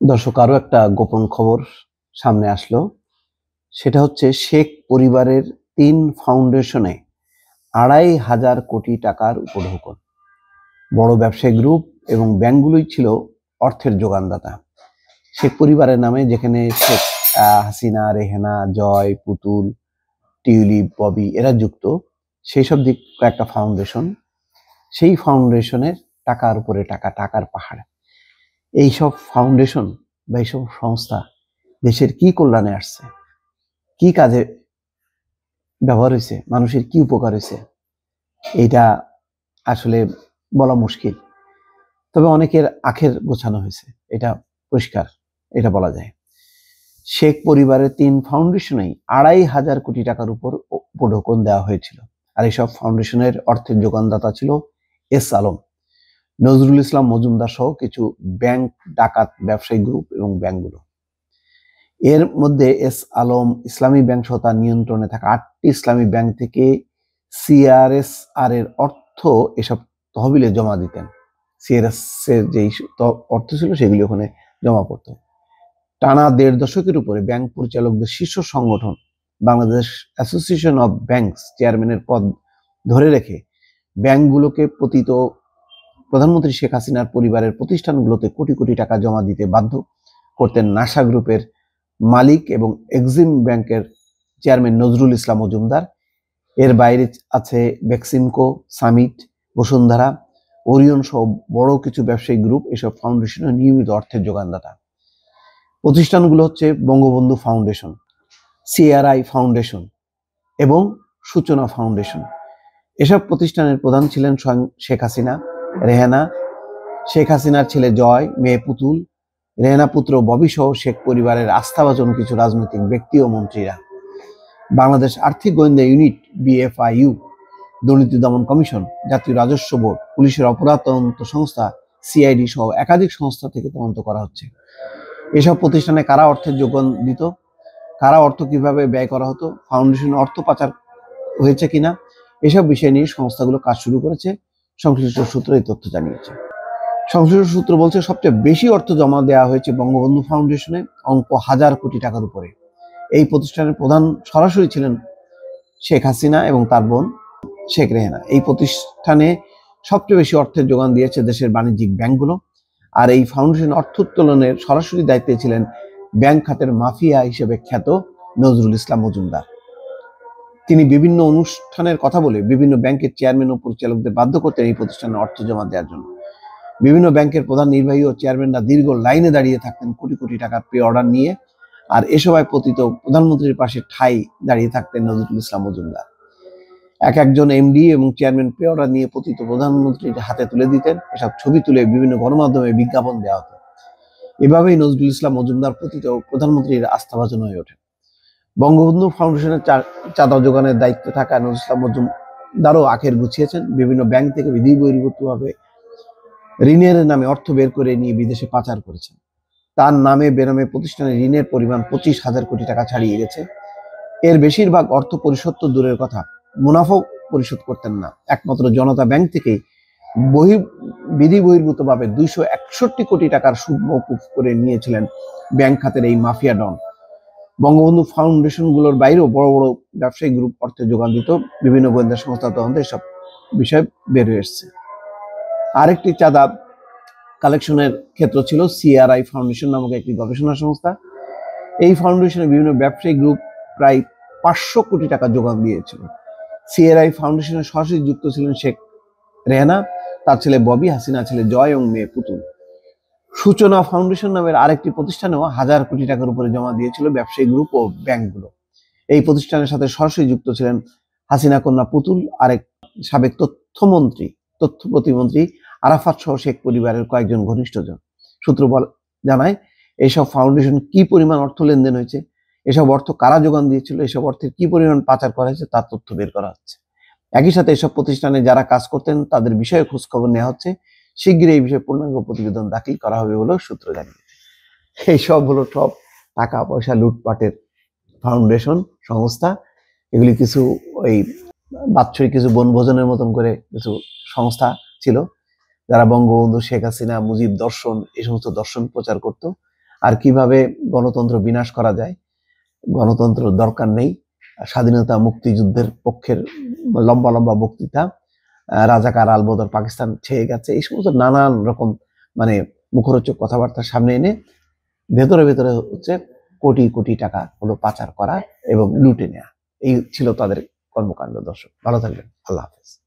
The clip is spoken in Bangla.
দর্শক, আরো একটা গোপন খবর সামনে আসলো। সেটা হচ্ছে শেখ পরিবারের ৩ ফাউন্ডেশনে ২,৫০০ কোটি টাকার উপঢৌকন। বড় ব্যবসায়ী গ্রুপ এবং ব্যাংকগুলোই ছিল অর্থের যোগানদাতা শেখ পরিবারের নামে, যেখানে শেখ হাসিনা, রেহেনা, জয়, পুতুল, টিউলিপ, ববি এরা যুক্ত। সেই সব দিক একটা ফাউন্ডেশন, সেই ফাউন্ডেশনের টাকার উপরে টাকা, টাকার পাহাড়। এইসব ফাউন্ডেশন বা এইসব সংস্থা দেশের কি কল্যাণে আসছে, কি কাজে ব্যবহার হয়েছে, মানুষের কি উপকার হয়েছে, এটা আসলে বলা মুশকিল। তবে অনেকের আখের গোছানো হয়েছে, এটা পরিষ্কার, এটা বলা যায়। শেখ পরিবারের ৩ ফাউন্ডেশনেই ২,৫০০ কোটি টাকার উপর উপঢৌকন দেওয়া হয়েছিল। আর এইসব ফাউন্ডেশনের অর্থের যোগানদাতা ছিল এস আলম, নজরুল ইসলাম মজুমদার সহ কিছু ব্যাংক, ডাকাত, ব্যবসায়ী গ্রুপ এবং ব্যাংকগুলো। এর মধ্যে এস আলম ইসলামী ব্যাংক সহ তার নিয়ন্ত্রণে থাকা ৮টি ইসলামী ব্যাংক থেকে সিআরএসআর এর অর্থ এসব তহবিলে জমা দিতেন। সিআরএস এর যেই অর্থ ছিল সেগুলি ওখানে জমা পড়ত। টানা ১.৫ দশকের উপরে ব্যাংক পরিচালকদের শীর্ষ সংগঠন বাংলাদেশ অ্যাসোসিয়েশন অব ব্যাংকস চেয়ারম্যানের পদ ধরে রেখে ব্যাংকগুলোকে পতিত প্রধানমন্ত্রী শেখ হাসিনার পরিবারের প্রতিষ্ঠানগুলোতে কোটি কোটি টাকা জমা দিতে বাধ্য করতেন নাশা গ্রুপের মালিক এবং এক্সিম ব্যাংকের চেয়ারম্যান নজরুল ইসলাম মজুমদার। এর বাইরে আছে বেক্সিমকো, সামিট, বসুন্ধরা, ওরিয়ন সহ বড় কিছু ব্যবসায়িক গ্রুপ এসব ফাউন্ডেশনের নিয়মিত অর্থের যোগানদাতা। প্রতিষ্ঠানগুলো হচ্ছে বঙ্গবন্ধু ফাউন্ডেশন, সিআরআই ফাউন্ডেশন এবং সূচনা ফাউন্ডেশন। এসব প্রতিষ্ঠানের প্রধান ছিলেন স্বয়ং শেখ হাসিনা, রেহানা, শেখ হাসিনার ছেলে জয়, মেয়ে পুতুল, রেহানা পুত্র ববি সহ শেখ পরিবারের আস্থাভাজন কিছু রাজনৈতিক ব্যক্তি ও মন্ত্রীরা। বাংলাদেশ আর্থিক গোয়েন্দা ইউনিট বিএফআইইউ, দুর্নীতি দমন কমিশন, জাতীয় রাজস্ব বোর্ড, পুলিশের অপরাধ তদন্ত সংস্থা সিআইডি সহ একাধিক সংস্থা থেকে তদন্ত করা হচ্ছে। এসব প্রতিষ্ঠানে কারা অর্থের যোগান দিত, কারা অর্থ কিভাবে ব্যয় করা হতো, ফাউন্ডেশনে অর্থ পাচার হয়েছে কিনা, এসব বিষয় নিয়ে সংস্থাগুলো কাজ শুরু করেছে, সংশ্লিষ্ট সূত্র এই তথ্য জানিয়েছে। সংশ্লিষ্ট সূত্র বলছে সবচেয়ে বেশি অর্থ জমা দেওয়া হয়েছে বঙ্গবন্ধু ফাউন্ডেশনে, অঙ্ক ১,০০০ কোটি টাকার উপরে। এই প্রতিষ্ঠানের প্রধান সরাসরি ছিলেন শেখ হাসিনা এবং তার বোন শেখ রেহানা। এই প্রতিষ্ঠানে সবচেয়ে বেশি অর্থের যোগান দিয়েছে দেশের বাণিজ্যিক ব্যাংকগুলো। আর এই ফাউন্ডেশন অর্থ উত্তোলনের সরাসরি দায়িত্বে ছিলেন ব্যাংক খাতের মাফিয়া হিসেবে খ্যাত নজরুল ইসলাম মজুমদার। তিনি বিভিন্ন অনুষ্ঠানের কথা বলে বিভিন্ন ব্যাংকের চেয়ারম্যান ও পরিচালকদের বাধ্য করতেন এই প্রতিষ্ঠানে অর্থ জমা দেওয়ার জন্য। বিভিন্ন ব্যাংকের প্রধান নির্বাহী ও চেয়ারম্যানরা দীর্ঘ লাইনে দাঁড়িয়ে থাকতেন কোটি কোটি টাকার পে অর্ডার নিয়ে। আর এ সময় পতিত প্রধানমন্ত্রীর পাশে ঠাই দাঁড়িয়ে থাকতেন নজরুল ইসলাম মজুমদার। একজন এমডি এবং চেয়ারম্যান পে অর্ডার নিয়ে পতিত প্রধানমন্ত্রীর হাতে তুলে দিতেন। এসব ছবি তুলে বিভিন্ন গণমাধ্যমে বিজ্ঞাপন দেওয়া হতো। এভাবেই নজরুল ইসলাম মজুমদার পতিত প্রধানমন্ত্রীর আস্থাভাজন হয়ে ওঠেন। বঙ্গবন্ধু ফাউন্ডেশনের চাঁদা যোগানের দায়িত্বে থাকা নজরুল ইসলাম মজুমদারও আখের গুছিয়েছেন। বিভিন্ন ব্যাংক থেকে বিধি বহির্ভূতভাবে ঋণের নামে অর্থ বের করে নিয়ে বিদেশে পাচার করেছেন। তার নামে বেনামে প্রতিষ্ঠানে ঋণের পরিমাণ ২৫,০০০ কোটি টাকা ছাড়িয়ে গেছে। এর বেশিরভাগ অর্থ পরিশোধ তো দূরের কথা, মুনাফাও পরিশোধ করতেন না। একমাত্র জনতা ব্যাংক থেকেই বিধি বহির্ভূতভাবে ২৬১ কোটি টাকার সুদ মওকুফ করে নিয়েছিলেন ব্যাংক খাতের এই মাফিয়া ডন। বঙ্গবন্ধু ফাউন্ডেশনগুলোর বাইরেও বড় বড় ব্যবসায়িক গ্রুপ অর্থের যোগান দিত। বিভিন্ন গোয়েন্দা সংস্থা তদন্তে এসব বিষয় বের হয়ে এসছে। আরেকটি চাঁদা কালেকশনের ক্ষেত্র ছিল সিআরআই ফাউন্ডেশন নামক একটি গবেষণা সংস্থা। এই ফাউন্ডেশনে বিভিন্ন ব্যবসায়িক গ্রুপ প্রায় ৫০০ কোটি টাকা যোগান দিয়েছিল। সিআরআই ফাউন্ডেশনে সরাসরি যুক্ত ছিলেন শেখ রেহানা, তার ছেলে ববি, হাসিনা ছেলে জয় এবং মেয়ে পুতুল। সূচনা ফাউন্ডেশন নামের আরেকটি প্রতিষ্ঠানেও ১,০০০ কোটি টাকার উপরে জমা দিয়েছিল ব্যবসায়ী গ্রুপ ও ব্যাংকগুলো। এই প্রতিষ্ঠানের সাথে সরাসরি যুক্ত ছিলেন হাসিনা কন্যা পুতুল, আরেক সাবেক তথ্য প্রতিমন্ত্রী আরাফাত সহ শেখ পরিবারের কয়েকজন ঘনিষ্ঠজন। সূত্র জানায় এইসব ফাউন্ডেশন কি পরিমাণ অর্থ লেনদেন হয়েছে, এসব অর্থ কারা যোগান দিয়েছিল, এসব অর্থের কি পরিমাণ পাচার করা হয়েছে তার তথ্য বের করা হচ্ছে। একই সাথে এসব প্রতিষ্ঠানে যারা কাজ করতেন তাদের বিষয়ে খোঁজখবর নেওয়া হচ্ছে। শীঘ্রই এই বিষয়ে পূর্ণাঙ্গ প্রতিবেদন দাখিল করা হবে বলেও সূত্র জানিয়েছে। এইসব হলো সব টাকা পয়সা লুটপাটের ফাউন্ডেশন সংস্থা। এগুলি কিছু ওই বাৎসরিক কিছু বনভোজনের মতন করে কিছু সংস্থা ছিল, যারা বঙ্গবন্ধু, শেখ হাসিনা, মুজিব দর্শন এই সমস্ত দর্শন প্রচার করত। আর কিভাবে গণতন্ত্র বিনাশ করা যায়, গণতন্ত্র দরকার নেই, স্বাধীনতা মুক্তিযুদ্ধের পক্ষের লম্বা লম্বা বক্তৃতা, রাজাকার আলবদর পাকিস্তান ছেয়ে গেছে, এই সমস্ত নানান রকম মানে মুখরোচক কথাবার্তা সামনে এনে ভেতরে ভেতরে হচ্ছে কোটি কোটি টাকা হলো পাচার করা এবং লুটে নেওয়া। এই ছিল তাদের কর্মকাণ্ড। দর্শক ভালো থাকবেন, আল্লাহ হাফেজ।